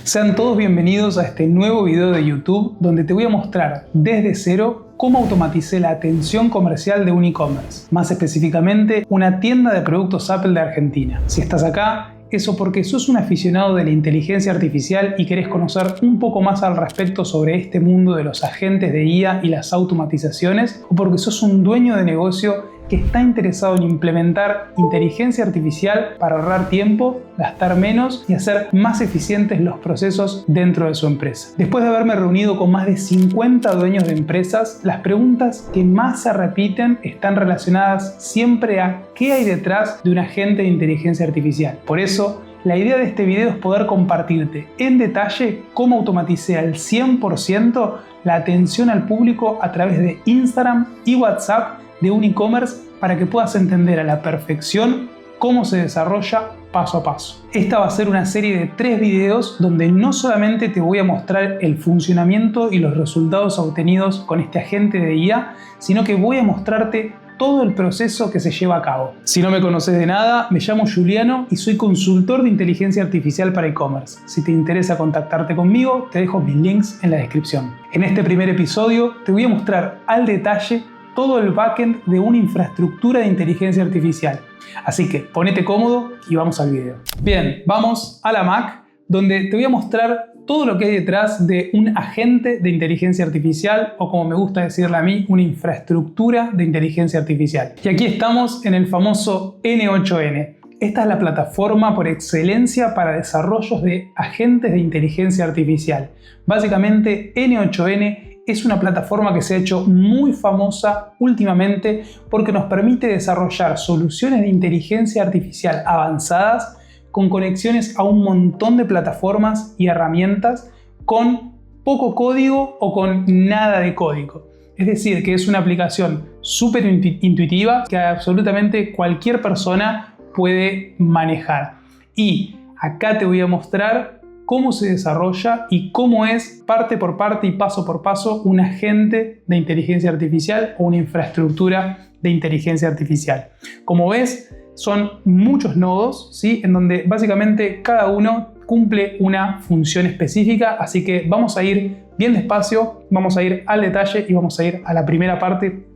Sean todos bienvenidos a este nuevo video de YouTube donde te voy a mostrar desde cero cómo automaticé la atención comercial de un e-commerce, más específicamente una tienda de productos Apple de Argentina. Si estás acá, eso porque sos un aficionado de la inteligencia artificial y querés conocer un poco más al respecto sobre este mundo de los agentes de IA y las automatizaciones, o porque sos un dueño de negocio que está interesado en implementar inteligencia artificial para ahorrar tiempo, gastar menos y hacer más eficientes los procesos dentro de su empresa. Después de haberme reunido con más de 50 dueños de empresas, las preguntas que más se repiten están relacionadas siempre a qué hay detrás de un agente de inteligencia artificial. Por eso, la idea de este video es poder compartirte en detalle cómo automaticé al 100% la atención al público a través de Instagram y WhatsApp de un e-commerce para que puedas entender a la perfección cómo se desarrolla paso a paso. Esta va a ser una serie de 3 videos donde no solamente te voy a mostrar el funcionamiento y los resultados obtenidos con este agente de IA, sino que voy a mostrarte todo el proceso que se lleva a cabo. Si no me conoces de nada, me llamo Juliano y soy consultor de inteligencia artificial para e-commerce. Si te interesa contactarte conmigo, te dejo mis links en la descripción. En este primer episodio te voy a mostrar al detalle todo el backend de una infraestructura de inteligencia artificial. Así que ponete cómodo y vamos al video. Bien, vamos a la Mac, donde te voy a mostrar todo lo que hay detrás de un agente de inteligencia artificial, o como me gusta decirle a mí, una infraestructura de inteligencia artificial. Y aquí estamos en el famoso N8N. Esta es la plataforma por excelencia para desarrollos de agentes de inteligencia artificial. Básicamente, N8N es una plataforma que se ha hecho muy famosa últimamente porque nos permite desarrollar soluciones de inteligencia artificial avanzadas con conexiones a un montón de plataformas y herramientas con poco código o con nada de código. Es decir, que es una aplicación súper intuitiva que absolutamente cualquier persona puede manejar. Y acá te voy a mostrar cómo se desarrolla y cómo es parte por parte y paso por paso un agente de inteligencia artificial o una infraestructura de inteligencia artificial. Como ves, son muchos nodos, ¿sí? En donde básicamente cada uno cumple una función específica, así que vamos a ir bien despacio, vamos a ir al detalle y vamos a ir a la primera parte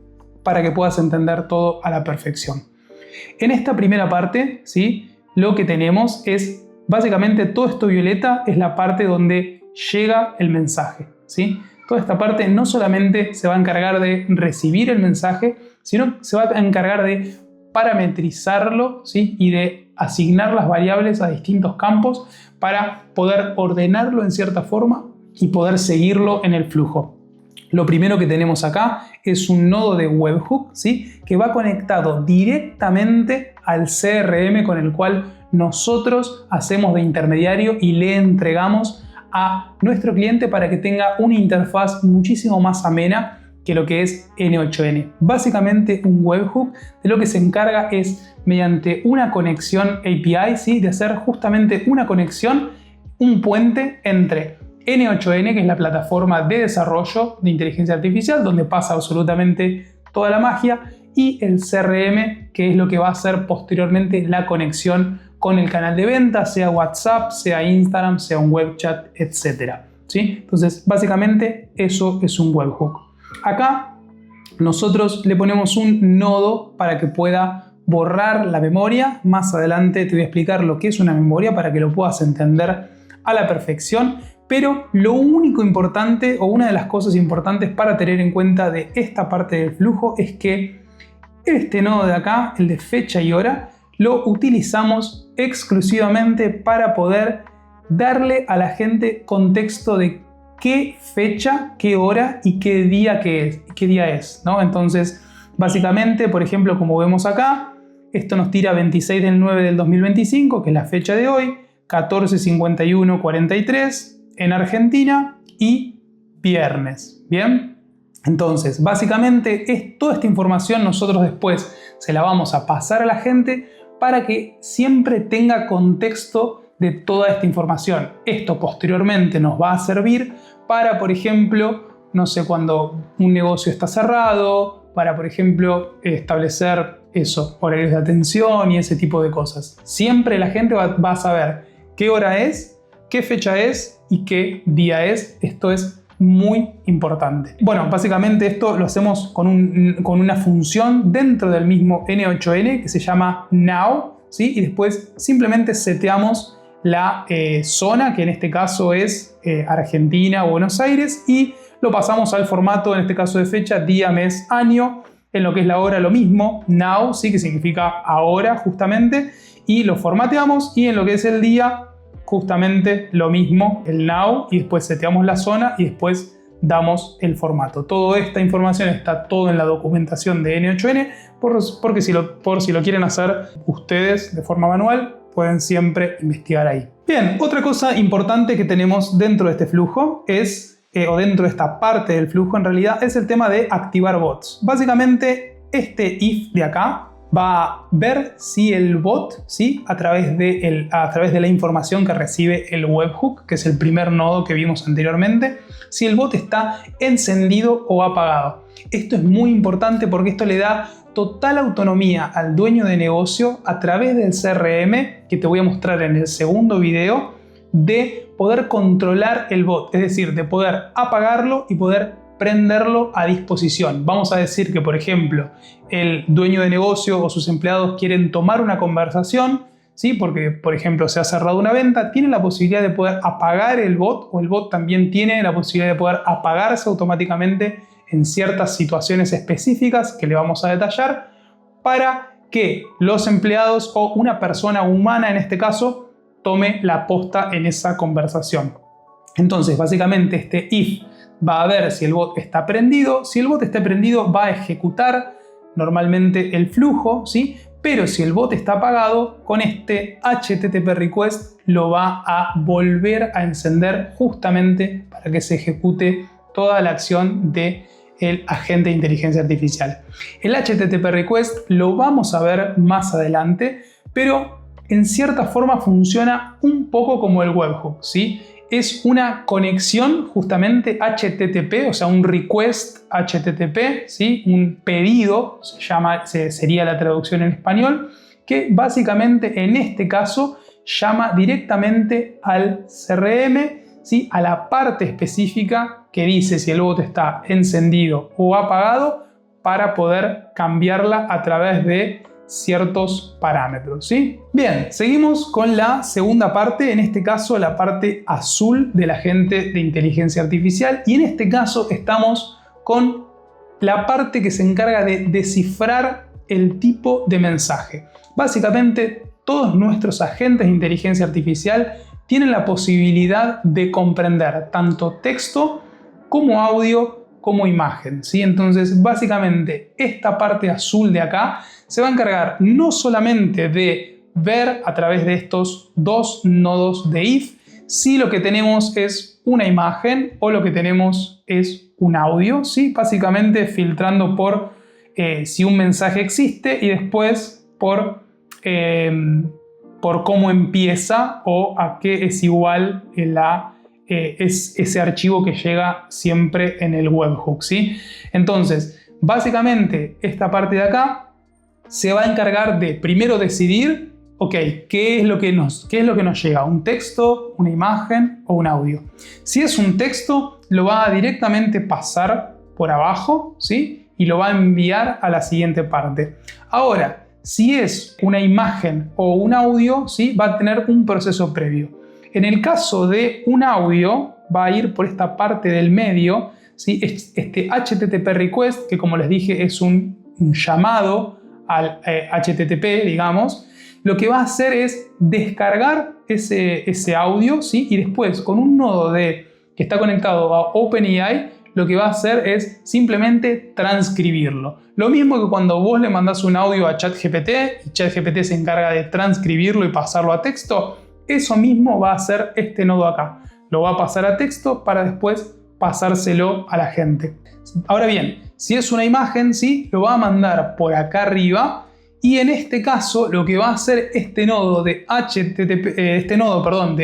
para que puedas entender todo a la perfección. En esta primera parte, ¿sí? Lo que tenemos es básicamente todo esto violeta es la parte donde llega el mensaje, ¿sí? Toda esta parte no solamente se va a encargar de recibir el mensaje, sino se va a encargar de parametrizarlo, ¿sí? Y de asignar las variables a distintos campos para poder ordenarlo en cierta forma y poder seguirlo en el flujo. Lo primero que tenemos acá es un nodo de webhook, ¿sí? Que va conectado directamente al CRM con el cual nosotros hacemos de intermediario y le entregamos a nuestro cliente para que tenga una interfaz muchísimo más amena que lo que es N8N. Básicamente un webhook de lo que se encarga es mediante una conexión API, ¿sí? De hacer justamente una conexión, un puente entre N8N, que es la plataforma de desarrollo de inteligencia artificial, donde pasa absolutamente toda la magia, y el CRM, que es lo que va a hacer posteriormente la conexión con el canal de venta, sea WhatsApp, sea Instagram, sea un web chat, etc. ¿Sí? Entonces, básicamente eso es un webhook. Acá nosotros le ponemos un nodo para que pueda borrar la memoria. Más adelante te voy a explicar lo que es una memoria para que lo puedas entender a la perfección. Pero lo único importante, o una de las cosas importantes para tener en cuenta de esta parte del flujo, es que este nodo de acá, el de fecha y hora, lo utilizamos exclusivamente para poder darle a la gente contexto de qué fecha, qué hora y qué día es, ¿no? Entonces, básicamente, por ejemplo, como vemos acá, esto nos tira 26 del 9 del 2025, que es la fecha de hoy, 14:51:43 en Argentina y viernes, ¿bien? Entonces, básicamente, toda esta información nosotros después se la vamos a pasar a la gente para que siempre tenga contexto de toda esta información. Esto posteriormente nos va a servir para, por ejemplo, no sé, cuando un negocio está cerrado, para, por ejemplo, establecer horarios de atención y ese tipo de cosas. Siempre la gente va a saber qué hora es qué fecha es y qué día es. Esto es muy importante. Bueno, básicamente esto lo hacemos con una función dentro del mismo N8N que se llama now, ¿sí? Y después simplemente seteamos la zona, que en este caso es Argentina o Buenos Aires, y lo pasamos al formato, en este caso de fecha, día, mes, año. En lo que es la hora lo mismo, now, ¿sí? Que significa ahora justamente, y lo formateamos, y en lo que es el día, justamente lo mismo, el now, y después seteamos la zona y después damos el formato. Toda esta información está todo en la documentación de N8N, por si lo quieren hacer ustedes de forma manual, pueden siempre investigar ahí. Bien, otra cosa importante que tenemos dentro de este flujo es, o dentro de esta parte del flujo en realidad, es el tema de activar bots. Básicamente este if de acá va a ver si el bot, ¿sí? a través de la información que recibe el webhook, que es el primer nodo que vimos anteriormente, si el bot está encendido o apagado. Esto es muy importante porque esto le da total autonomía al dueño de negocio a través del CRM, que te voy a mostrar en el segundo video, de poder controlar el bot, es decir, de poder apagarlo y poder prenderlo a disposición. Vamos a decir que, por ejemplo, el dueño de negocio o sus empleados quieren tomar una conversación, ¿sí? Porque, por ejemplo, se ha cerrado una venta, tienen la posibilidad de poder apagar el bot, o el bot también tiene la posibilidad de poder apagarse automáticamente en ciertas situaciones específicas que le vamos a detallar, para que los empleados o una persona humana, en este caso, tome la posta en esa conversación. Entonces, básicamente, este if va a ver si el bot está prendido. Si el bot está prendido, va a ejecutar normalmente el flujo, ¿sí? Pero si el bot está apagado, con este HTTP request lo va a volver a encender justamente para que se ejecute toda la acción del agente de inteligencia artificial. El HTTP request lo vamos a ver más adelante, pero en cierta forma funciona un poco como el webhook, ¿sí? Es una conexión justamente HTTP, o sea, un request HTTP, ¿sí? Un pedido, sería la traducción en español, que básicamente en este caso llama directamente al CRM, ¿sí? A la parte específica que dice si el bot está encendido o apagado, para poder cambiarla a través de ciertos parámetros, ¿sí? Bien, seguimos con la segunda parte, en este caso la parte azul del agente de inteligencia artificial, y en este caso estamos con la parte que se encarga de descifrar el tipo de mensaje. Básicamente, todos nuestros agentes de inteligencia artificial tienen la posibilidad de comprender tanto texto como audio como imagen, ¿sí? Entonces, básicamente, esta parte azul de acá se va a encargar no solamente de ver a través de estos dos nodos de if si lo que tenemos es una imagen o lo que tenemos es un audio, ¿sí? Básicamente filtrando por si un mensaje existe y después por cómo empieza o a qué es igual es ese archivo que llega siempre en el webhook, ¿sí? Entonces, básicamente, esta parte de acá se va a encargar de primero decidir, ok, ¿qué es lo que nos llega? ¿Un texto, una imagen o un audio? Si es un texto, lo va a directamente pasar por abajo, ¿sí? Y lo va a enviar a la siguiente parte. Ahora, si es una imagen o un audio, ¿sí? Va a tener un proceso previo. En el caso de un audio, va a ir por esta parte del medio, ¿sí? Este HTTP request, que como les dije es un llamado al HTTP, digamos, lo que va a hacer es descargar ese audio, ¿sí? Y después con un nodo que está conectado a OpenAI, lo que va a hacer es simplemente transcribirlo. Lo mismo que cuando vos le mandás un audio a ChatGPT y ChatGPT se encarga de transcribirlo y pasarlo a texto, eso mismo va a hacer este nodo acá. Lo va a pasar a texto para después pasárselo a la gente. Ahora bien, si es una imagen, ¿sí? Lo va a mandar por acá arriba, y en este caso lo que va a hacer este nodo de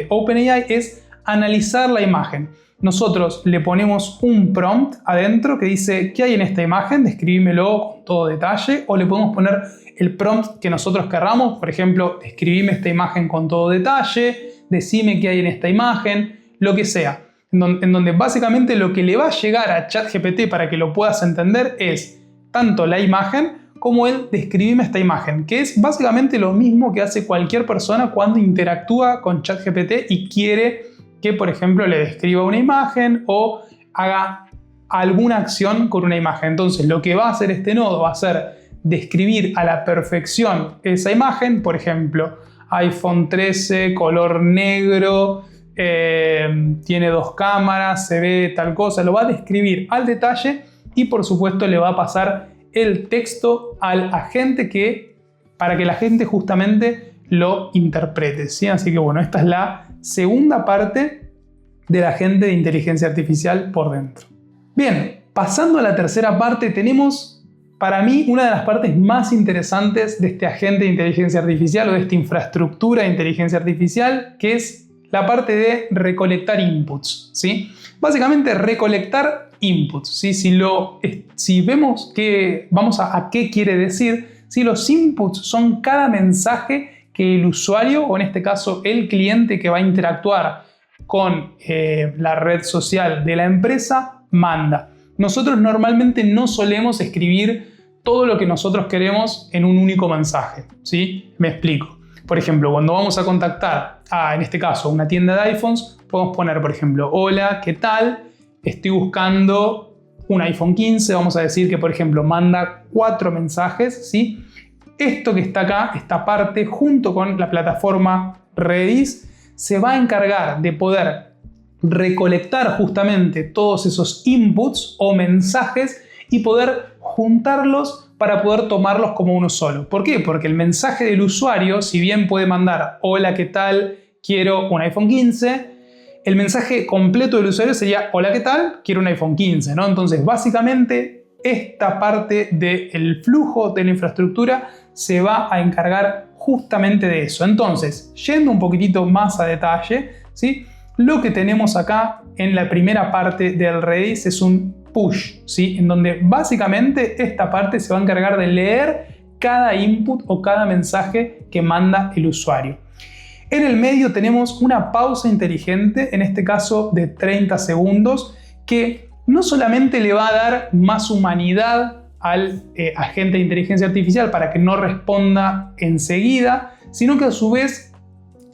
OpenAI es analizar la imagen. Nosotros le ponemos un prompt adentro que dice ¿qué hay en esta imagen? Describímelo con todo detalle, o le podemos poner el prompt que nosotros querramos, por ejemplo, describime esta imagen con todo detalle, decime qué hay en esta imagen, lo que sea. En donde básicamente lo que le va a llegar a ChatGPT para que lo puedas entender es tanto la imagen como el describime esta imagen, que es básicamente lo mismo que hace cualquier persona cuando interactúa con ChatGPT y quiere que, por ejemplo, le describa una imagen o haga alguna acción con una imagen. Entonces, lo que va a hacer este nodo va a ser describir a la perfección esa imagen, por ejemplo, iPhone 13, color negro, tiene 2 cámaras, se ve tal cosa, lo va a describir al detalle y por supuesto le va a pasar el texto al agente para que la gente justamente lo interprete, ¿sí? Así que bueno, esta es la segunda parte del agente de inteligencia artificial por dentro. Bien, pasando a la tercera parte, tenemos para mí una de las partes más interesantes de este agente de inteligencia artificial o de esta infraestructura de inteligencia artificial, que es la parte de recolectar inputs, ¿sí? Básicamente recolectar inputs, ¿sí? Si vemos que vamos a qué quiere decir, si los inputs son cada mensaje que el usuario, o en este caso el cliente que va a interactuar con la red social de la empresa, manda. Nosotros normalmente no solemos escribir todo lo que nosotros queremos en un único mensaje, ¿sí? Me explico. Por ejemplo, cuando vamos a contactar en este caso, una tienda de iPhones, podemos poner, por ejemplo, hola, ¿qué tal? Estoy buscando un iPhone 15, vamos a decir que, por ejemplo, manda 4 mensajes, ¿sí? Esto que está acá, esta parte, junto con la plataforma Redis, se va a encargar de poder recolectar justamente todos esos inputs o mensajes y poder juntarlos para poder tomarlos como uno solo. ¿Por qué? Porque el mensaje del usuario, si bien puede mandar hola, ¿qué tal? Quiero un iPhone 15, el mensaje completo del usuario sería hola, ¿qué tal? Quiero un iPhone 15, ¿no? Entonces, básicamente, esta parte del flujo de la infraestructura se va a encargar justamente de eso. Entonces, yendo un poquitito más a detalle, ¿sí? Lo que tenemos acá en la primera parte del Redis es un push, ¿sí? En donde básicamente esta parte se va a encargar de leer cada input o cada mensaje que manda el usuario. En el medio tenemos una pausa inteligente, en este caso de 30 segundos, que no solamente le va a dar más humanidad al agente de inteligencia artificial para que no responda enseguida, sino que a su vez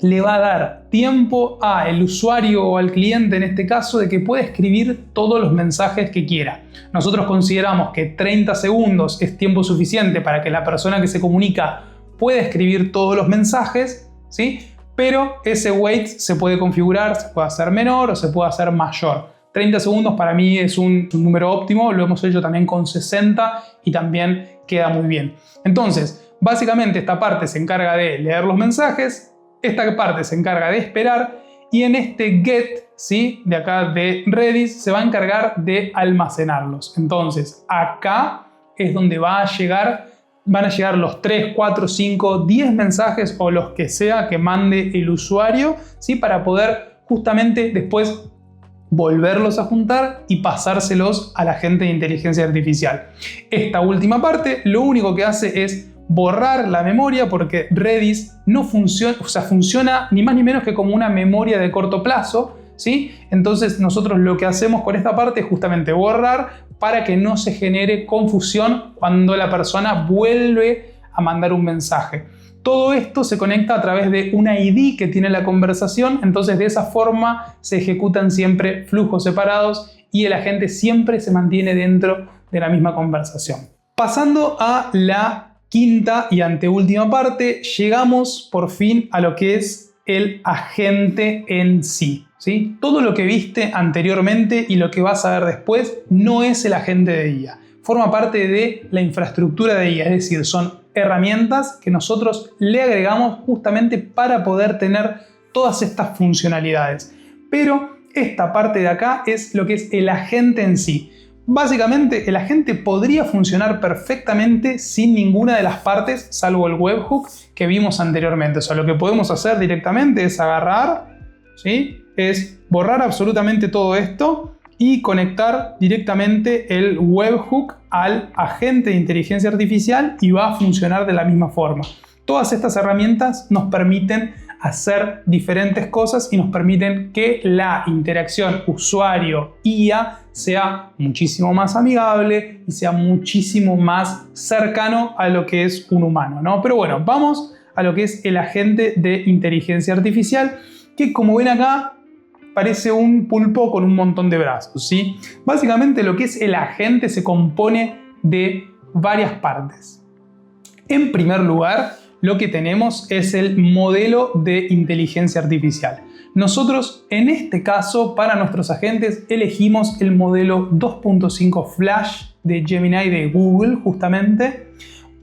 le va a dar tiempo al usuario o al cliente, en este caso, de que pueda escribir todos los mensajes que quiera. Nosotros consideramos que 30 segundos es tiempo suficiente para que la persona que se comunica pueda escribir todos los mensajes, ¿sí? Pero ese wait se puede configurar, se puede hacer menor o se puede hacer mayor. 30 segundos para mí es un número óptimo, lo hemos hecho también con 60 y también queda muy bien. Entonces, básicamente esta parte se encarga de leer los mensajes, esta parte se encarga de esperar y en este get, ¿sí? De acá de Redis se va a encargar de almacenarlos. Entonces acá es donde van a llegar los 3, 4, 5, 10 mensajes o los que sea que mande el usuario, ¿sí? Para poder justamente después volverlos a juntar y pasárselos al agente de inteligencia artificial. Esta última parte lo único que hace es borrar la memoria porque Redis no funciona, o sea, funciona ni más ni menos que como una memoria de corto plazo, ¿sí? Entonces nosotros lo que hacemos con esta parte es justamente borrar para que no se genere confusión cuando la persona vuelve a mandar un mensaje. Todo esto se conecta a través de una ID que tiene la conversación, entonces de esa forma se ejecutan siempre flujos separados y el agente siempre se mantiene dentro de la misma conversación. Pasando a la quinta y anteúltima parte, llegamos por fin a lo que es el agente en sí, ¿sí? Todo lo que viste anteriormente y lo que vas a ver después no es el agente de IA. Forma parte de la infraestructura de IA, es decir, son herramientas que nosotros le agregamos justamente para poder tener todas estas funcionalidades. Pero esta parte de acá es lo que es el agente en sí. Básicamente, el agente podría funcionar perfectamente sin ninguna de las partes, salvo el webhook que vimos anteriormente. O sea, lo que podemos hacer directamente es agarrar, ¿sí? Es borrar absolutamente todo esto y conectar directamente el webhook al agente de inteligencia artificial y va a funcionar de la misma forma. Todas estas herramientas nos permiten hacer diferentes cosas y nos permiten que la interacción usuario-IA sea muchísimo más amigable y sea muchísimo más cercano a lo que es un humano, ¿no? Pero bueno, vamos a lo que es el agente de inteligencia artificial, que como ven acá parece un pulpo con un montón de brazos, ¿sí? Básicamente lo que es el agente se compone de varias partes. En primer lugar, lo que tenemos es el modelo de inteligencia artificial. Nosotros, en este caso, para nuestros agentes, elegimos el modelo 2.5 Flash de Gemini de Google, justamente,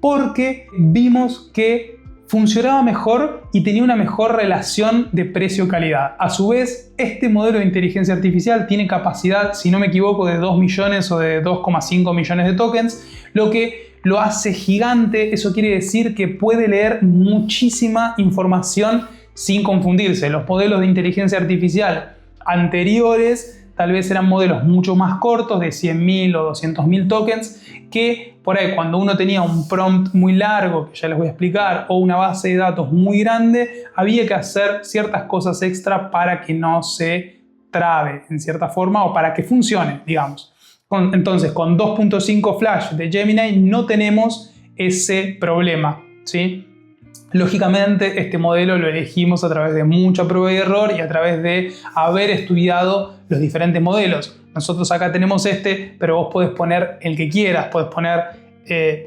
porque vimos que funcionaba mejor y tenía una mejor relación de precio-calidad. A su vez, este modelo de inteligencia artificial tiene capacidad, si no me equivoco, de 2 millones o de 2,5 millones de tokens, lo que lo hace gigante. Eso quiere decir que puede leer muchísima información sin confundirse. Los modelos de inteligencia artificial anteriores tal vez eran modelos mucho más cortos, de 100.000 o 200.000 tokens, que por ahí cuando uno tenía un prompt muy largo, que ya les voy a explicar, o una base de datos muy grande, había que hacer ciertas cosas extra para que no se trabe en cierta forma o para que funcione, digamos. Entonces, con 2.5 Flash de Gemini no tenemos ese problema, ¿sí? Lógicamente, este modelo lo elegimos a través de mucha prueba y error y a través de haber estudiado los diferentes modelos. Nosotros acá tenemos este, pero vos podés poner el que quieras. Podés poner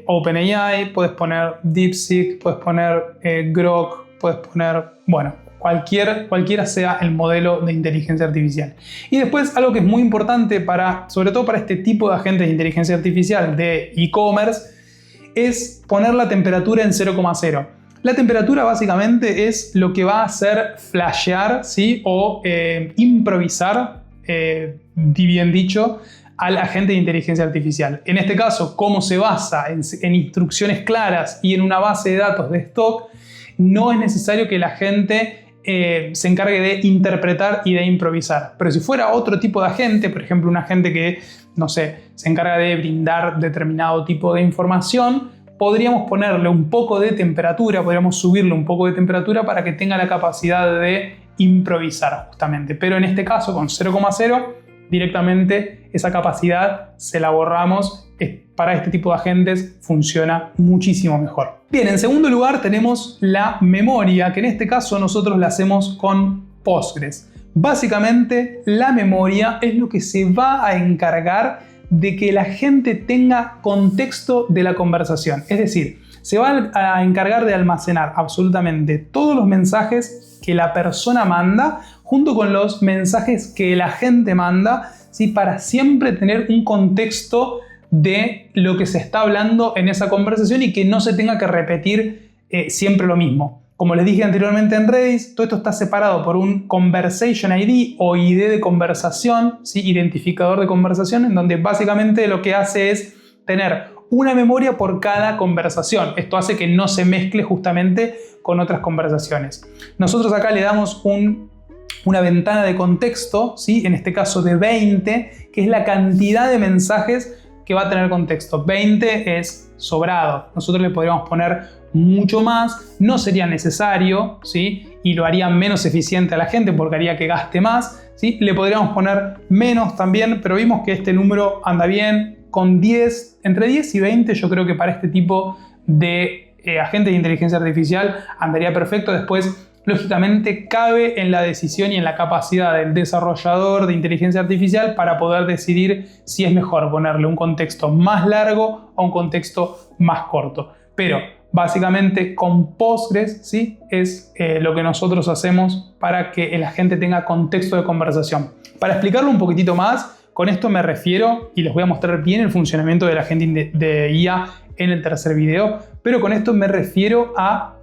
OpenAI, podés poner DeepSeek, podés poner Grok, podés poner, bueno, cualquiera sea el modelo de inteligencia artificial. Y después, algo que es muy importante sobre todo para este tipo de agentes de inteligencia artificial de e-commerce, es poner la temperatura en 0,0. La temperatura básicamente es lo que va a hacer flashear, ¿sí? O improvisar, bien dicho, al agente de inteligencia artificial. En este caso, como se basa en instrucciones claras y en una base de datos de stock, no es necesario que la gente se encargue de interpretar y de improvisar. Pero si fuera otro tipo de agente, por ejemplo un agente que, no sé, se encarga de brindar determinado tipo de información, podríamos ponerle un poco de temperatura, podríamos subirle un poco de temperatura para que tenga la capacidad de improvisar justamente. Pero en este caso con 0,0 directamente esa capacidad se la borramos. Para este tipo de agentes funciona muchísimo mejor. Bien, en segundo lugar tenemos la memoria, que en este caso nosotros la hacemos con Postgres. Básicamente la memoria es lo que se va a encargar de que la gente tenga contexto de la conversación. Es decir, se va a encargar de almacenar absolutamente todos los mensajes que la persona manda junto con los mensajes que la gente manda, ¿sí? Para siempre tener un contexto de lo que se está hablando en esa conversación y que no se tenga que repetir siempre lo mismo. Como les dije anteriormente en Redis, todo esto está separado por un Conversation ID o ID de conversación, ¿sí? Identificador de conversación, en donde básicamente lo que hace es tener una memoria por cada conversación. Esto hace que no se mezcle justamente con otras conversaciones. Nosotros acá le damos una ventana de contexto, ¿sí? En este caso de 20, que es la cantidad de mensajes que va a tener contexto. 20 es sobrado. Nosotros le podríamos poner mucho más, no sería necesario, ¿sí? Y lo haría menos eficiente a la gente porque haría que gaste más, ¿sí? Le podríamos poner menos también, pero vimos que este número anda bien. Con 10, entre 10 y 20 yo creo que para este tipo de agentes de inteligencia artificial andaría perfecto. Después, lógicamente, cabe en la decisión y en la capacidad del desarrollador de inteligencia artificial para poder decidir si es mejor ponerle un contexto más largo o un contexto más corto. Pero básicamente con Postgres, ¿sí? Es lo que nosotros hacemos para que el agente tenga contexto de conversación. Para explicarlo un poquitito más, con esto me refiero, y les voy a mostrar bien el funcionamiento del agente de IA en el tercer video, pero con esto me refiero a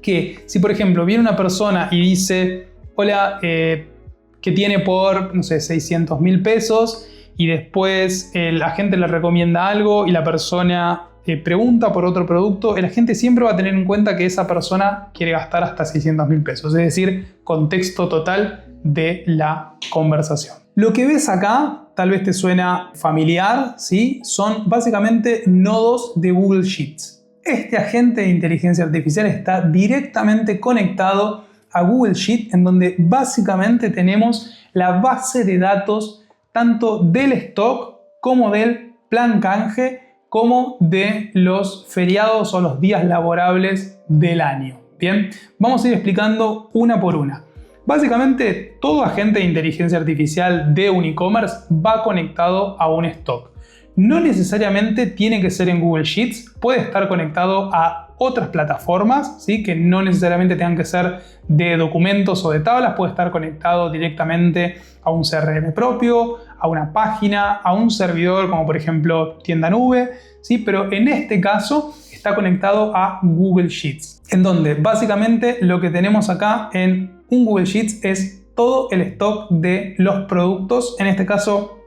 que si por ejemplo viene una persona y dice, hola, que tiene por, no sé, 600.000 pesos, y después el agente le recomienda algo y la persona pregunta por otro producto, el agente siempre va a tener en cuenta que esa persona quiere gastar hasta 600.000 pesos, es decir, contexto total de la conversación. Lo que ves acá tal vez te suena familiar, ¿sí? Son básicamente nodos de Google Sheets. Este agente de inteligencia artificial está directamente conectado a Google Sheet, en donde básicamente tenemos la base de datos tanto del stock como del plan canje, como de los feriados o los días laborables del año. Bien, vamos a ir explicando una por una. Básicamente, todo agente de inteligencia artificial de un e-commerce va conectado a un stock. No necesariamente tiene que ser en Google Sheets, puede estar conectado a otras plataformas, ¿sí? Que no necesariamente tengan que ser de documentos o de tablas, puede estar conectado directamente a un CRM propio, a una página, a un servidor como por ejemplo tienda nube, ¿sí? Pero en este caso está conectado a Google Sheets, en donde básicamente lo que tenemos acá en un Google Sheets es todo el stock de los productos, en este caso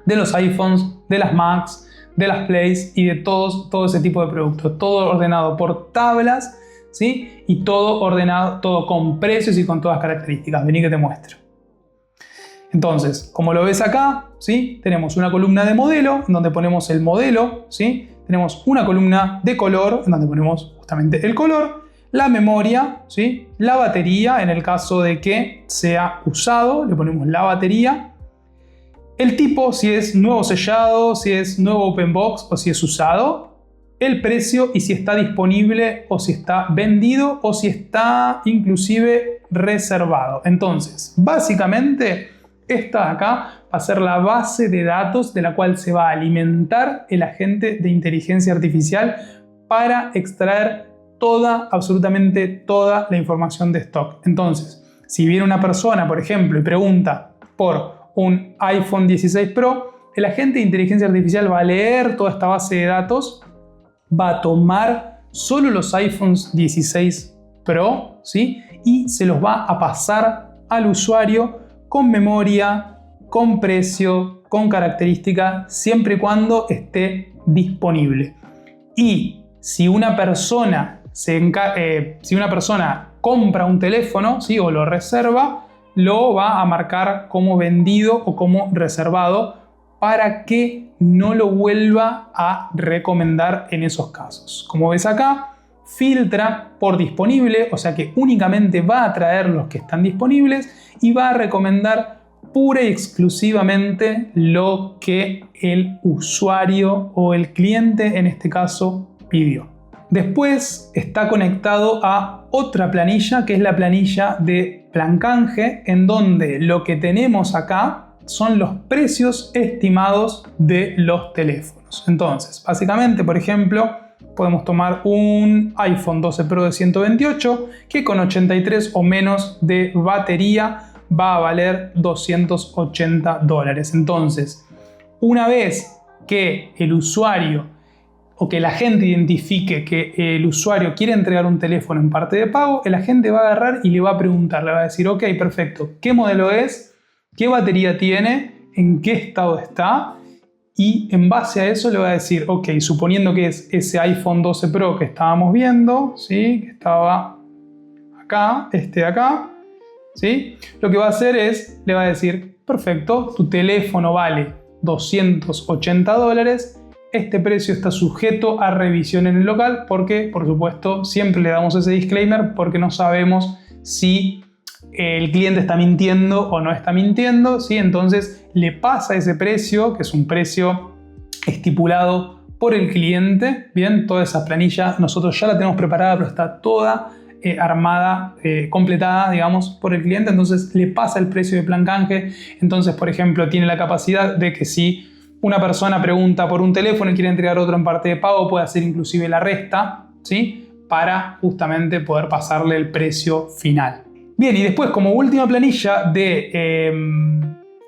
de los iPhones, de las Macs, de las Plays y de todo ese tipo de productos. Todo ordenado por tablas, ¿sí? Y todo ordenado, todo con precios y con todas características. Vení que te muestro. Entonces, como lo ves acá, ¿sí? Tenemos una columna de modelo, en donde ponemos el modelo, ¿sí? Tenemos una columna de color, en donde ponemos justamente el color, la memoria, ¿sí? La batería, en el caso de que sea usado, le ponemos la batería. El tipo, si es nuevo sellado, si es nuevo open box o si es usado. El precio y si está disponible o si está vendido o si está inclusive reservado. Entonces, básicamente, esta de acá va a ser la base de datos de la cual se va a alimentar el agente de inteligencia artificial para extraer absolutamente toda la información de stock. Entonces, si viene una persona, por ejemplo, y pregunta por un iPhone 16 Pro, el agente de inteligencia artificial va a leer toda esta base de datos, va a tomar solo los iPhones 16 Pro, ¿sí? Y se los va a pasar al usuario con memoria, con precio, con característica, siempre y cuando esté disponible. Y si una persona, compra un teléfono, ¿sí? O lo reserva, lo va a marcar como vendido o como reservado para que no lo vuelva a recomendar en esos casos. Como ves acá, filtra por disponible, o sea que únicamente va a traer los que están disponibles y va a recomendar pura y exclusivamente lo que el usuario o el cliente en este caso pidió. Después está conectado a otra planilla, que es la planilla de plan canje, en donde lo que tenemos acá son los precios estimados de los teléfonos. Entonces, básicamente, por ejemplo, podemos tomar un iPhone 12 Pro de 128 que con 83 o menos de batería va a valer $280. Entonces, una vez que el usuario o que el agente identifique que el usuario quiere entregar un teléfono en parte de pago, el agente va a agarrar y le va a preguntar, le va a decir, ok, perfecto, ¿qué modelo es? ¿Qué batería tiene? ¿En qué estado está? Y en base a eso le va a decir, ok, suponiendo que es ese iPhone 12 Pro que estábamos viendo, ¿sí? Que estaba acá, este de acá, ¿sí? Lo que va a hacer es, le va a decir, perfecto, tu teléfono vale $280, este precio está sujeto a revisión en el local porque, por supuesto, siempre le damos ese disclaimer porque no sabemos si el cliente está mintiendo o no está mintiendo, ¿sí? Entonces le pasa ese precio, que es un precio estipulado por el cliente. Bien, toda esa planilla nosotros ya la tenemos preparada, pero está toda armada, completada, digamos, por el cliente. Entonces le pasa el precio de plan canje. Entonces, por ejemplo, tiene la capacidad de que si una persona pregunta por un teléfono y quiere entregar otro en parte de pago, puede hacer inclusive la resta, ¿sí? Para justamente poder pasarle el precio final. Bien, y después como última planilla de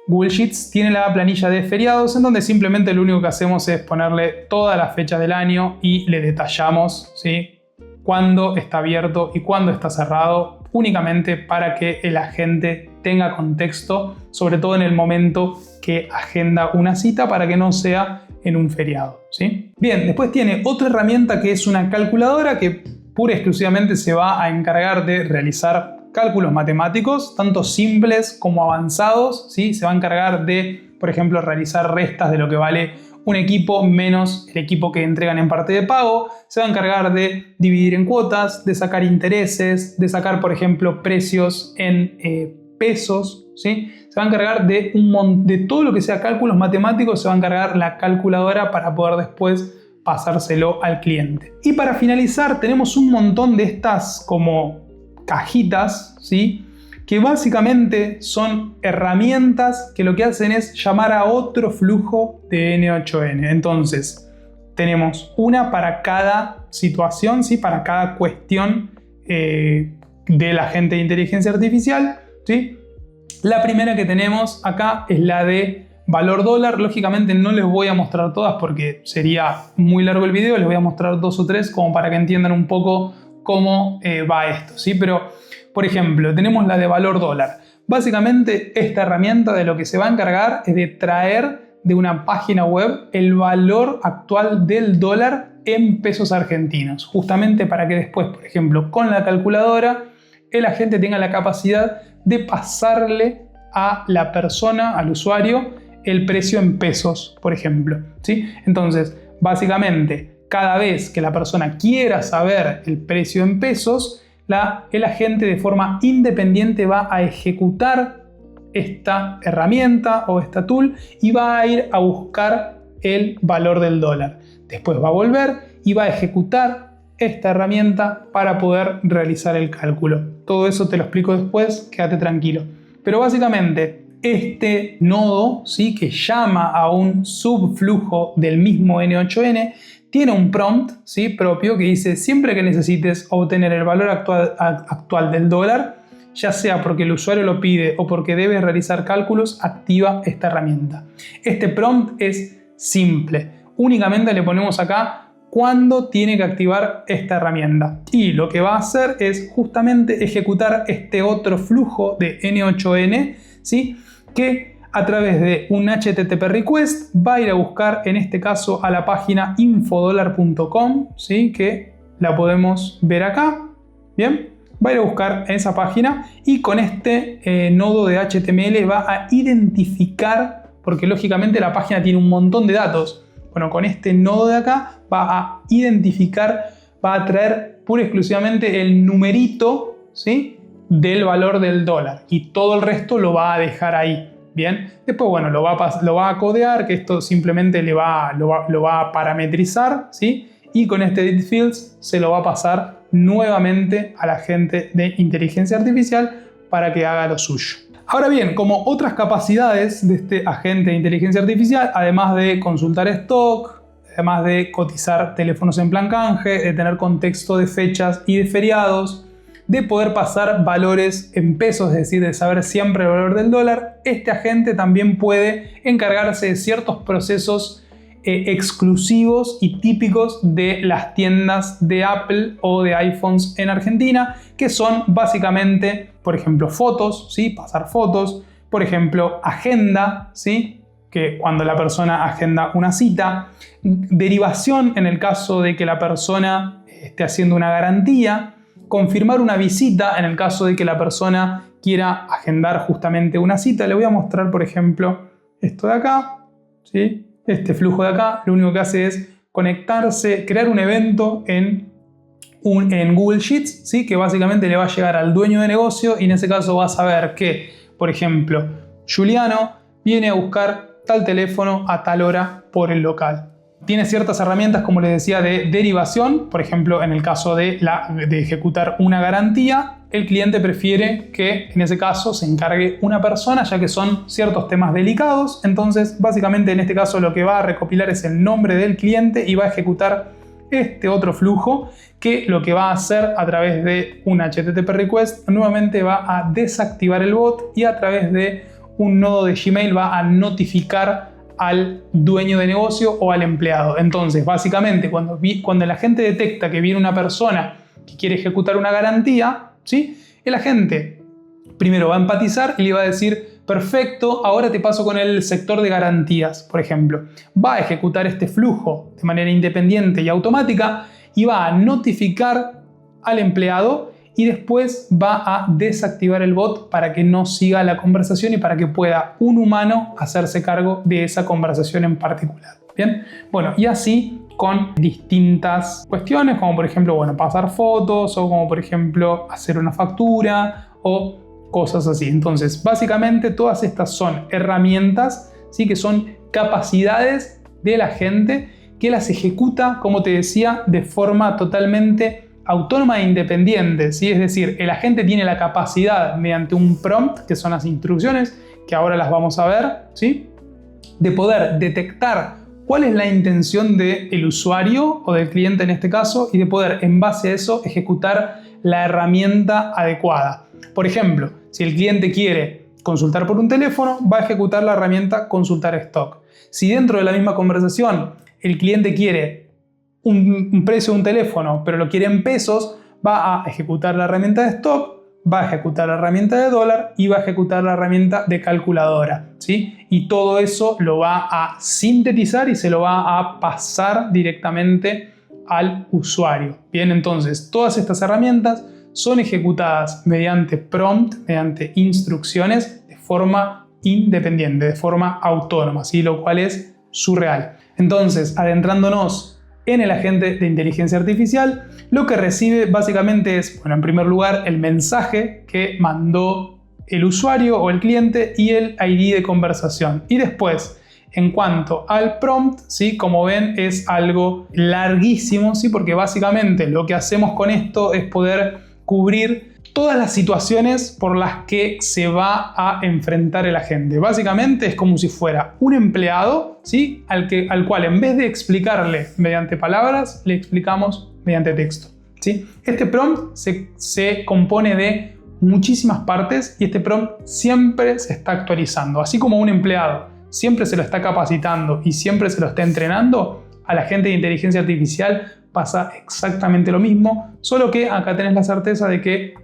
Google Sheets tiene la planilla de feriados, en donde simplemente lo único que hacemos es ponerle todas las fechas del año y le detallamos, ¿sí? Cuándo está abierto y cuándo está cerrado, únicamente para que el agente tenga contexto, sobre todo en el momento que agenda una cita, para que no sea en un feriado, ¿sí? Bien, después tiene otra herramienta que es una calculadora que pura y exclusivamente se va a encargar de realizar cálculos matemáticos, tanto simples como avanzados, ¿sí? Se va a encargar de, por ejemplo, realizar restas de lo que vale un equipo menos el equipo que entregan en parte de pago se va a encargar de dividir en cuotas, de sacar intereses, de sacar, por ejemplo, precios en pesos, ¿sí? Se va a encargar de todo lo que sea cálculos matemáticos, se va a encargar la calculadora para poder después pasárselo al cliente. Y para finalizar tenemos un montón de estas como cajitas, ¿sí? Que básicamente son herramientas que lo que hacen es llamar a otro flujo de N8N. Entonces, tenemos una para cada situación, ¿sí? Para cada cuestión del agente de inteligencia artificial, ¿sí? La primera que tenemos acá es la de valor dólar. Lógicamente no les voy a mostrar todas porque sería muy largo el video, les voy a mostrar 2 o 3 como para que entiendan un poco cómo va esto, ¿sí? Pero, por ejemplo, tenemos la de valor dólar. Básicamente esta herramienta de lo que se va a encargar es de traer de una página web el valor actual del dólar en pesos argentinos, justamente para que después, por ejemplo, con la calculadora, el agente tenga la capacidad de pasarle a la persona, al usuario, el precio en pesos, por ejemplo, ¿sí? Entonces, básicamente, cada vez que la persona quiera saber el precio en pesos, el agente de forma independiente va a ejecutar esta herramienta o esta tool y va a ir a buscar el valor del dólar. Después va a volver y va a ejecutar esta herramienta para poder realizar el cálculo. Todo eso te lo explico después, quédate tranquilo. Pero básicamente este nodo, ¿sí? Que llama a un subflujo del mismo N8N, tiene un prompt, ¿sí? Propio que dice: siempre que necesites obtener el valor actual del dólar, ya sea porque el usuario lo pide o porque debes realizar cálculos, activa esta herramienta. Este prompt es simple. Únicamente le ponemos acá cuándo tiene que activar esta herramienta. Y lo que va a hacer es justamente ejecutar este otro flujo de N8N, ¿sí? Que a través de un HTTP request va a ir a buscar, en este caso, a la página infodollar.com, ¿sí? Que la podemos ver acá. Bien, va a ir a buscar en esa página y con este nodo de HTML va a identificar, porque lógicamente la página tiene un montón de datos. Bueno, con este nodo de acá va a identificar, va a traer pura y exclusivamente el numerito, ¿sí? Del valor del dólar y todo el resto lo va a dejar ahí. Bien, después bueno, lo va a codear, que esto simplemente lo va a parametrizar, ¿sí? Y con este edit fields se lo va a pasar nuevamente al agente de inteligencia artificial para que haga lo suyo. Ahora bien, como otras capacidades de este agente de inteligencia artificial, además de consultar stock, además de cotizar teléfonos en plan canje, de tener contexto de fechas y de feriados, de poder pasar valores en pesos, es decir, de saber siempre el valor del dólar, este agente también puede encargarse de ciertos procesos exclusivos y típicos de las tiendas de Apple o de iPhones en Argentina, que son básicamente, por ejemplo, fotos, ¿sí? Pasar fotos, por ejemplo, agenda, ¿sí? Que cuando la persona agenda una cita, derivación en el caso de que la persona esté haciendo una garantía, confirmar una visita en el caso de que la persona quiera agendar justamente una cita. Le voy a mostrar, por ejemplo, esto de acá, ¿sí? Este flujo de acá, lo único que hace es conectarse, crear un evento en Google Sheets, ¿sí? Que básicamente le va a llegar al dueño de negocio y en ese caso va a saber que, por ejemplo, Juliano viene a buscar tal teléfono a tal hora por el local. Tiene ciertas herramientas, como les decía, de derivación. Por ejemplo, en el caso de ejecutar una garantía, el cliente prefiere que en ese caso se encargue una persona, ya que son ciertos temas delicados. Entonces, básicamente en este caso lo que va a recopilar es el nombre del cliente y va a ejecutar este otro flujo, que lo que va a hacer a través de un HTTP request nuevamente va a desactivar el bot y a través de un nodo de Gmail va a notificar al dueño de negocio o al empleado. Entonces, básicamente, cuando el agente detecta que viene una persona que quiere ejecutar una garantía, ¿sí? El agente primero va a empatizar y le va a decir: perfecto, ahora te paso con el sector de garantías, por ejemplo. Va a ejecutar este flujo de manera independiente y automática y va a notificar al empleado y después va a desactivar el bot para que no siga la conversación y para que pueda un humano hacerse cargo de esa conversación en particular. Bien, bueno, y así con distintas cuestiones, como por ejemplo, bueno, pasar fotos o como por ejemplo hacer una factura o cosas así. Entonces, básicamente todas estas son herramientas, ¿sí? Que son capacidades de la gente que las ejecuta, como te decía, de forma totalmente autónoma e independiente, ¿sí? Es decir, el agente tiene la capacidad mediante un prompt, que son las instrucciones, que ahora las vamos a ver, ¿sí? De poder detectar cuál es la intención del usuario o del cliente en este caso y de poder en base a eso ejecutar la herramienta adecuada. Por ejemplo, si el cliente quiere consultar por un teléfono, va a ejecutar la herramienta consultar stock. Si dentro de la misma conversación el cliente quiere un precio de un teléfono pero lo quiere en pesos, va a ejecutar la herramienta de stock, va a ejecutar la herramienta de dólar y va a ejecutar la herramienta de calculadora, ¿sí? Y todo eso lo va a sintetizar y se lo va a pasar directamente al usuario. Bien, entonces todas estas herramientas son ejecutadas mediante prompt, mediante instrucciones de forma independiente, de forma autónoma, ¿sí? Lo cual es surreal. Entonces, adentrándonos en el agente de inteligencia artificial, lo que recibe básicamente es, bueno, en primer lugar, el mensaje que mandó el usuario o el cliente y el ID de conversación. Y después, en cuanto al prompt, ¿sí? Como ven, es algo larguísimo, ¿sí? Porque básicamente lo que hacemos con esto es poder cubrir todas las situaciones por las que se va a enfrentar el agente. Básicamente es como si fuera un empleado, ¿sí? al cual en vez de explicarle mediante palabras, le explicamos mediante texto, ¿sí? Este prompt se compone de muchísimas partes y este prompt siempre se está actualizando. Así como un empleado siempre se lo está capacitando y siempre se lo está entrenando, al agente de inteligencia artificial pasa exactamente lo mismo, solo que acá tenés la certeza de que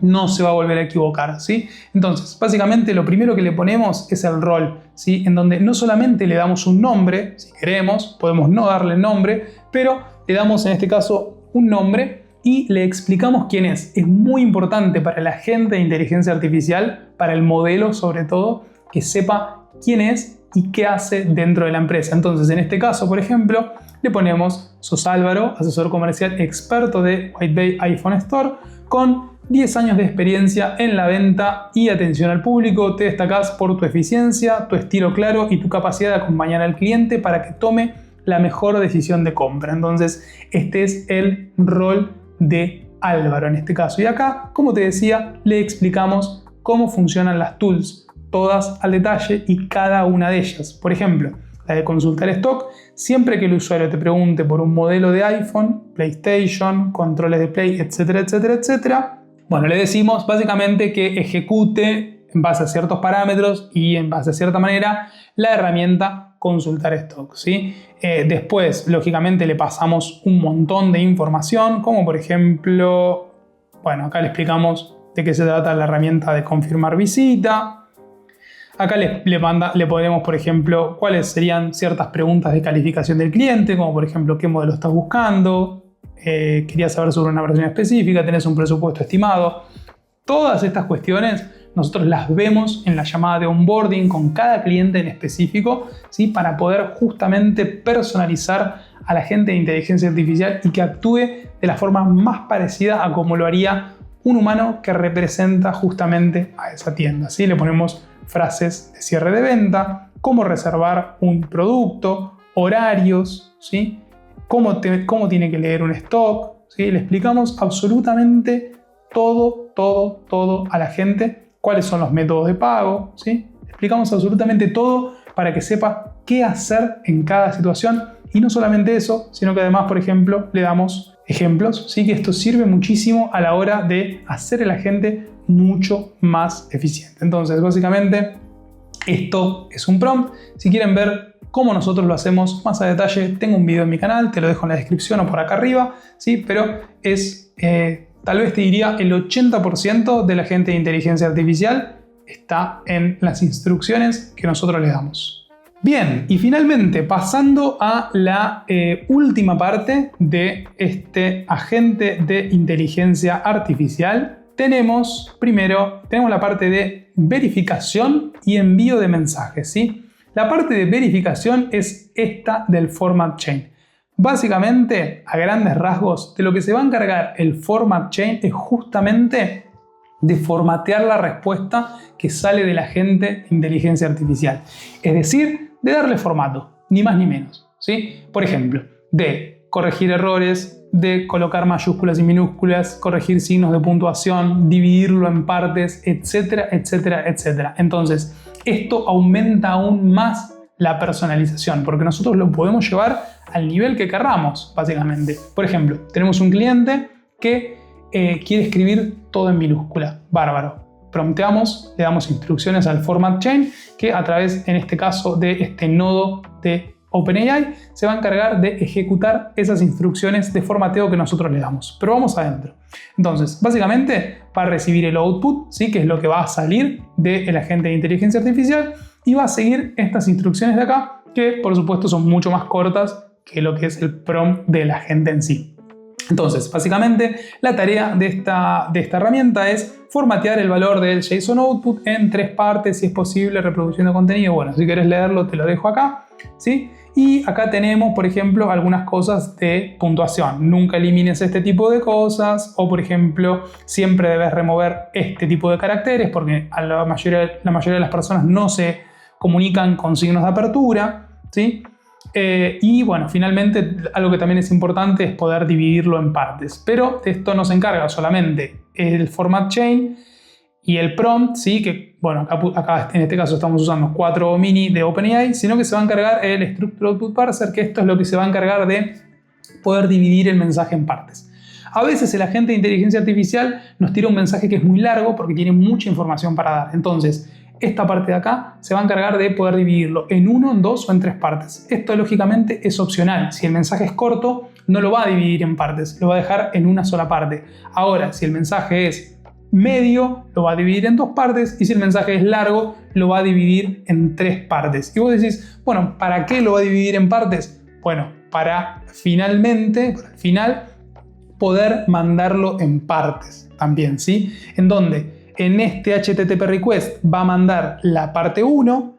no se va a volver a equivocar, ¿sí? Entonces, básicamente lo primero que le ponemos es el rol, ¿sí? En donde no solamente le damos un nombre, si queremos, podemos no darle nombre, pero le damos en este caso un nombre y le explicamos quién es. Es muy importante para el agente de inteligencia artificial, para el modelo sobre todo, que sepa quién es y qué hace dentro de la empresa. Entonces, en este caso, por ejemplo, le ponemos: sos Álvaro, asesor comercial experto de White Bay iPhone Store, con 10 años de experiencia en la venta y atención al público. Te destacás por tu eficiencia, tu estilo claro y tu capacidad de acompañar al cliente para que tome la mejor decisión de compra. Entonces, este es el rol de Álvaro en este caso. Y acá, como te decía, le explicamos cómo funcionan las tools, todas al detalle y cada una de ellas. Por ejemplo, la de consultar stock, siempre que el usuario te pregunte por un modelo de iPhone, PlayStation, controles de Play, etcétera, etcétera, etcétera, bueno, le decimos básicamente que ejecute en base a ciertos parámetros y en base a cierta manera la herramienta consultar stock, ¿sí? Después, lógicamente, le pasamos un montón de información, como por ejemplo, bueno, acá le explicamos de qué se trata la herramienta de confirmar visita. Acá le ponemos, por ejemplo, cuáles serían ciertas preguntas de calificación del cliente, como por ejemplo, qué modelo estás buscando, querías saber sobre una versión específica, tenés un presupuesto estimado. Todas estas cuestiones nosotros las vemos en la llamada de onboarding con cada cliente en específico, ¿sí? Para poder justamente personalizar al agente de inteligencia artificial y que actúe de la forma más parecida a como lo haría un humano que representa justamente a esa tienda, ¿sí? Le ponemos frases de cierre de venta, cómo reservar un producto, horarios, ¿sí? Cómo tiene que leer un stock, ¿sí? Le explicamos absolutamente todo a la gente, cuáles son los métodos de pago, ¿sí? Le explicamos absolutamente todo para que sepa qué hacer en cada situación y no solamente eso, sino que además, por ejemplo, le damos ejemplos, ¿sí? Que esto sirve muchísimo a la hora de hacer el agente mucho más eficiente. Entonces, básicamente, esto es un prompt. Si quieren ver cómo nosotros lo hacemos más a detalle, tengo un video en mi canal, te lo dejo en la descripción o por acá arriba, ¿sí? Pero es, tal vez te diría, el 80% de la gente de inteligencia artificial está en las instrucciones que nosotros les damos. Bien, y finalmente, pasando a la última parte de este agente de inteligencia artificial, tenemos la parte de verificación y envío de mensajes, ¿sí? La parte de verificación es esta del format chain. Básicamente, a grandes rasgos, de lo que se va a encargar el format chain es justamente de formatear la respuesta que sale del agente de inteligencia artificial. Es decir, de darle formato, ni más ni menos, ¿sí? Por ejemplo, de corregir errores, de colocar mayúsculas y minúsculas, corregir signos de puntuación, dividirlo en partes, etcétera, etcétera, etcétera. Entonces, esto aumenta aún más la personalización, porque nosotros lo podemos llevar al nivel que querramos, básicamente. Por ejemplo, tenemos un cliente que quiere escribir todo en minúscula. Bárbaro. Prompteamos, le damos instrucciones al format chain que a través, en este caso, de este nodo de OpenAI se va a encargar de ejecutar esas instrucciones de formateo que nosotros le damos. Pero vamos adentro. Entonces, básicamente va a recibir el output, ¿sí? Que es lo que va a salir del agente de inteligencia artificial, y va a seguir estas instrucciones de acá, que por supuesto son mucho más cortas que lo que es el prompt del agente en sí. Entonces, básicamente, la tarea de esta herramienta es formatear el valor del JSON output en 3 partes, si es posible, reproduciendo contenido. Bueno, si querés leerlo, te lo dejo acá, ¿sí? Y acá tenemos, por ejemplo, algunas cosas de puntuación. Nunca elimines este tipo de cosas, o por ejemplo, siempre debes remover este tipo de caracteres, porque la mayoría de las personas no se comunican con signos de apertura, ¿sí? Y bueno, finalmente algo que también es importante es poder dividirlo en partes, pero de esto no se encarga solamente el format chain y el prompt, ¿sí? Que bueno, acá en este caso estamos usando 4 mini de OpenAI, sino que se va a encargar el Structured Output Parser, que esto es lo que se va a encargar de poder dividir el mensaje en partes. A veces el agente de inteligencia artificial nos tira un mensaje que es muy largo porque tiene mucha información para dar. Entonces, esta parte de acá se va a encargar de poder dividirlo en 1, en 2 o en 3 partes. Esto lógicamente es opcional. Si el mensaje es corto, no lo va a dividir en partes, lo va a dejar en una sola parte. Ahora, si el mensaje es medio, lo va a dividir en 2 partes, y si el mensaje es largo, lo va a dividir en 3 partes. Y vos decís, bueno, ¿para qué lo va a dividir en partes? Bueno, para al final, poder mandarlo en partes también, ¿sí? En donde en este HTTP request va a mandar la parte 1,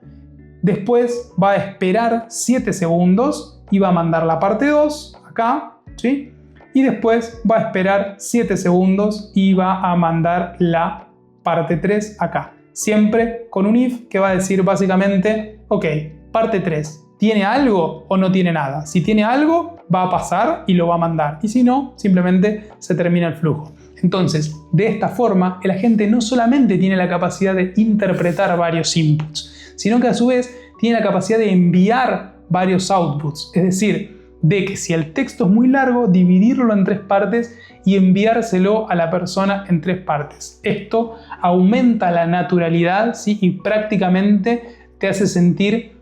después va a esperar 7 segundos y va a mandar la parte 2 acá, ¿sí? Y después va a esperar 7 segundos y va a mandar la parte 3 acá. Siempre con un if que va a decir básicamente, ok, parte 3, ¿tiene algo o no tiene nada? Si tiene algo, va a pasar y lo va a mandar. Y si no, simplemente se termina el flujo. Entonces, de esta forma, el agente no solamente tiene la capacidad de interpretar varios inputs, sino que a su vez tiene la capacidad de enviar varios outputs. Es decir, de que si el texto es muy largo, dividirlo en 3 partes y enviárselo a la persona en 3 partes. Esto aumenta la naturalidad, ¿sí? Y prácticamente te hace sentir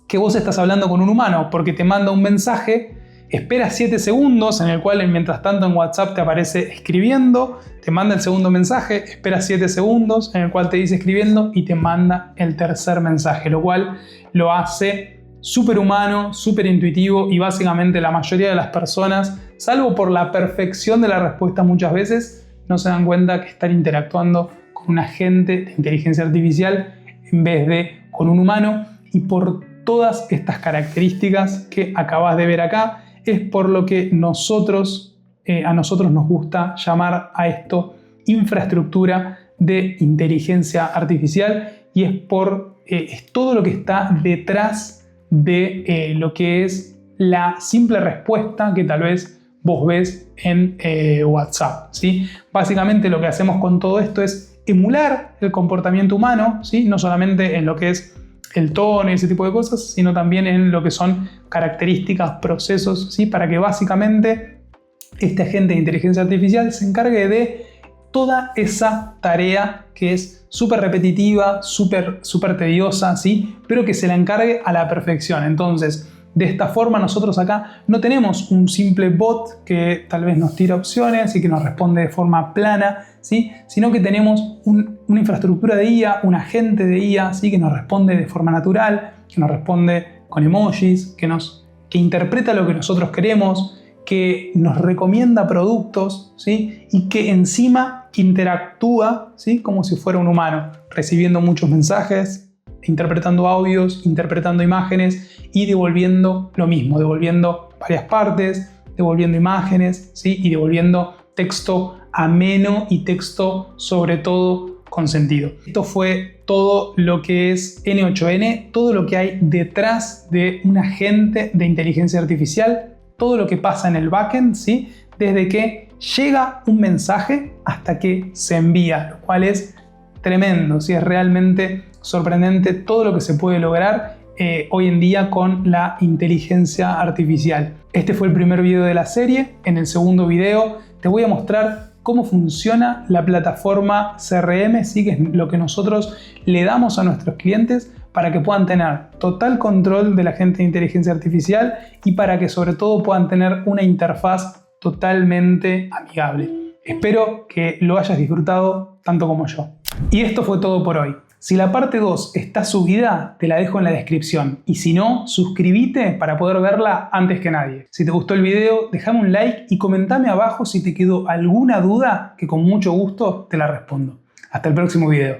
que vos estás hablando con un humano, porque te manda un mensaje, espera 7 segundos, en el cual mientras tanto en WhatsApp te aparece escribiendo, te manda el segundo mensaje, espera 7 segundos, en el cual te dice escribiendo y te manda el tercer mensaje, lo cual lo hace súper humano, súper intuitivo, y básicamente la mayoría de las personas, salvo por la perfección de la respuesta muchas veces, no se dan cuenta que están interactuando con un agente de inteligencia artificial en vez de con un humano. Y por todas estas características que acabas de ver acá, es por lo que a nosotros nos gusta llamar a esto infraestructura de inteligencia artificial, y es todo lo que está detrás de lo que es la simple respuesta que tal vez vos ves en WhatsApp, ¿sí? Básicamente lo que hacemos con todo esto es emular el comportamiento humano, ¿sí? No solamente en lo que es el tono y ese tipo de cosas, sino también en lo que son características, procesos, ¿sí? Para que básicamente este agente de inteligencia artificial se encargue de toda esa tarea que es súper repetitiva, súper tediosa, ¿sí? Pero que se la encargue a la perfección. Entonces, de esta forma nosotros acá no tenemos un simple bot que tal vez nos tira opciones y que nos responde de forma plana, ¿sí? Sino que tenemos una infraestructura de IA, un agente de IA, ¿sí? Que nos responde de forma natural, que nos responde con emojis, que interpreta lo que nosotros queremos, que nos recomienda productos, ¿sí? Y que encima interactúa, ¿sí? Como si fuera un humano, recibiendo muchos mensajes, interpretando audios, interpretando imágenes y devolviendo lo mismo, devolviendo varias partes, devolviendo imágenes, ¿sí? Y devolviendo texto ameno y texto sobre todo con sentido. Esto fue todo lo que es N8N, todo lo que hay detrás de un agente de inteligencia artificial, todo lo que pasa en el backend, ¿sí? Desde que llega un mensaje hasta que se envía, lo cual es tremendo, ¿sí? Es realmente sorprendente todo lo que se puede lograr hoy en día con la inteligencia artificial. Este fue el primer video de la serie. En el segundo video te voy a mostrar cómo funciona la plataforma CRM, ¿sí? Que es lo que nosotros le damos a nuestros clientes para que puedan tener total control del agente de inteligencia artificial y para que sobre todo puedan tener una interfaz totalmente amigable. Espero que lo hayas disfrutado tanto como yo. Y esto fue todo por hoy. Si la parte 2 está subida, te la dejo en la descripción. Y si no, suscríbete para poder verla antes que nadie. Si te gustó el video, déjame un like y comentame abajo si te quedó alguna duda que con mucho gusto te la respondo. Hasta el próximo video.